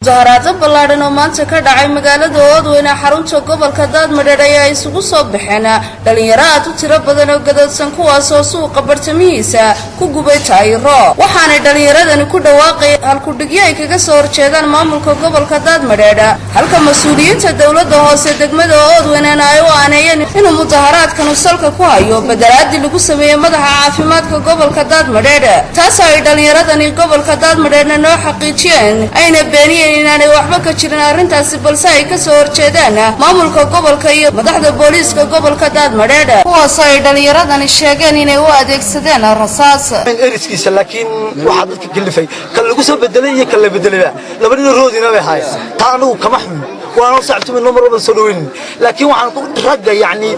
mudaharaado ballaaran oo maanta ka dhacay magaalada Oodweyne xarunta gobolka Daadmadheer ayaa isugu soo baxeen dhalinyaro aad u tiro badan oo gadadsan kuwaas oo suuqa bartamihiisa ku gubay taayiro waxaana dhalinyaradani ku dhawaaqay halku dhigyo ay kaga soo horjeedaan maamulka gobolka Daadmadheer halka mas'uuliyiinta dawladda hoose degmada Oodweyne ay u aaneeyeen inuu mudaharaadkan salka ku hayo badalaadii lagu sameeyay madaxa caafimaadka gobolka Daadmadheer taas ay dhalinyaradani gobolka Daadmadheer noo xaqiijiyeen ayna beeniyeen inaanay waxba ka jirin arrintaasi balse ay ka soo horjeedaan maamulka gobolka iyo madaxda booliiska gobolka Daadmadheer kuwaas ay dhalinyaradani sheegeen inay u adeegsadeen rasaas eriskiisa laakiin waxa dadka galifay kal lagu soo bedelay iyo kala bedelay labadii roodina way hayaan taanu kama xun waana saactu min marba soo dhaweyn laakiin waxaan ku raga yani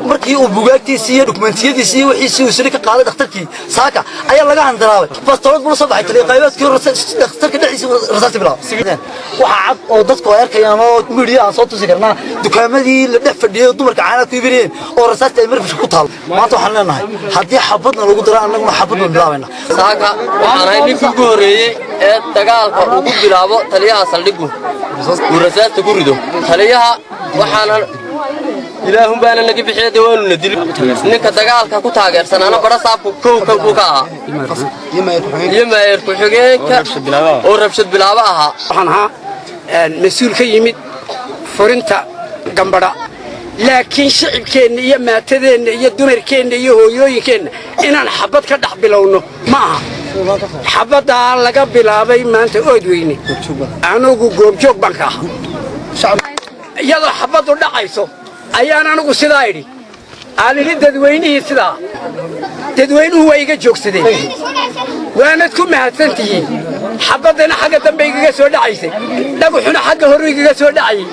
markii uu bugaagtiisa iyo dokumentiyadiisa iyo wixii uu ka qaaday dhakhtarkii saaka ayaa laga handaraabay fastood buu soo baxay taliye qaybaadkii dhakhtarka dhiciisa rasaas bilaw waxa cad oo dadku ay arkayaan oo media aan soo tusi karnaa dukaamadii la dhex fadhiyay dumarka caanaad ku iibinayeen oo rasaasta ay marfish ku taal maanta waxaan leenahay haddii xabadna lagu daro annaguna xabadna bilaabayna saaka waxaan ahay ninkii ugu horeeyay ee dagaalka ugu bilaabo taliyaha saldhigu uu rasaasta ku rido taliyaha waxaana ilaahum baana naga bixiyay dawaanuna dil ninka dagaalka ku taageersanana bara saabku koow buu ka ahaa يماير كحجيك وربشة بلعبها عنها مسؤول كيمد فرنتا جنبرا لكن شعب كان يما تدين يدمر كان يهوي كان إن أنا حبض كده بلونه ما حبض على قبل أبي ما أنت أودويني أنا وجوب جوك بنكا يلا حبض ولا عيسو أيانا أنا وسلايري أنا للتدويني سلا تدوين هو يجي جوك سدي وأنا تكون مهتنتي حبضنا حاجة تنبيه جسود عيسى لقوا حنا حاجة هروي جسود عي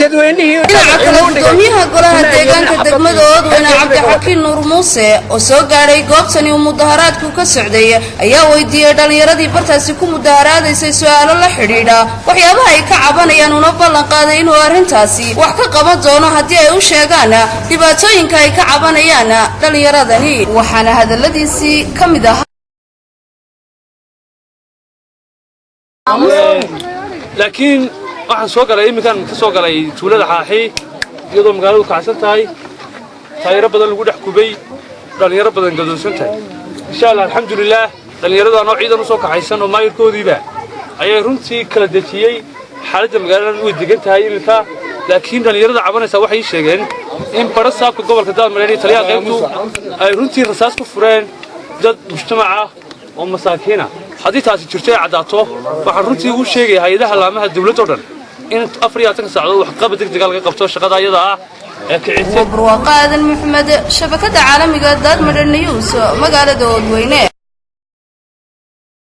تدويني gudoomiyaha golaha deegaanka degmada Oodweyne Cabdixakiin Nuur Muuse oo soo gaaray goobtani mudaharaadku ka socday ayaa weydiiyay dhalinyaradii bartaasi ku mudaharaadaysay su'aalo la xiriira waxyaabaha ay ka cabanayaan una ballan qaaday inuu arrintaasi wax ka qaban doono haddii ay u sheegaan dhibaatooyinka ay ka cabanayaan dhalinyaradani waxaana hadaladiisii ka mid ah laakiin waxaan soo galay iminkan ka soo galay tuulada xaaxi iyadoo magaaladu kacsan tahay taayiro badan lagu dhex kubay dhalinyaro badan gadoonsan tahay insha Allah alxamdulillah dhalinyarada oo ciidan u soo kaxaysan oo maayirkoodiiba ayay runtii kala dejiyay xaaladda magaalada u degan tahay iminka laakiin dhalinyarada cabanaysa waxay sheegeen in bara saabka gobolka Daadmadheer taliyaha qaybtu ay runtii rasaas ku fureen dad mujtamaca oo masaakiina haddii taasi jirto ay cadaato waxaan runtii ugu sheegay hay'adaha laamaha dawladda oo dhan in 24 saacadood wax qabad degdeg laga qabto shaqada ayada ah ee kicisay Barwaaqo Aadan Maxamed shabakada caalamiga Daadmadheer News magaalada Oodweyne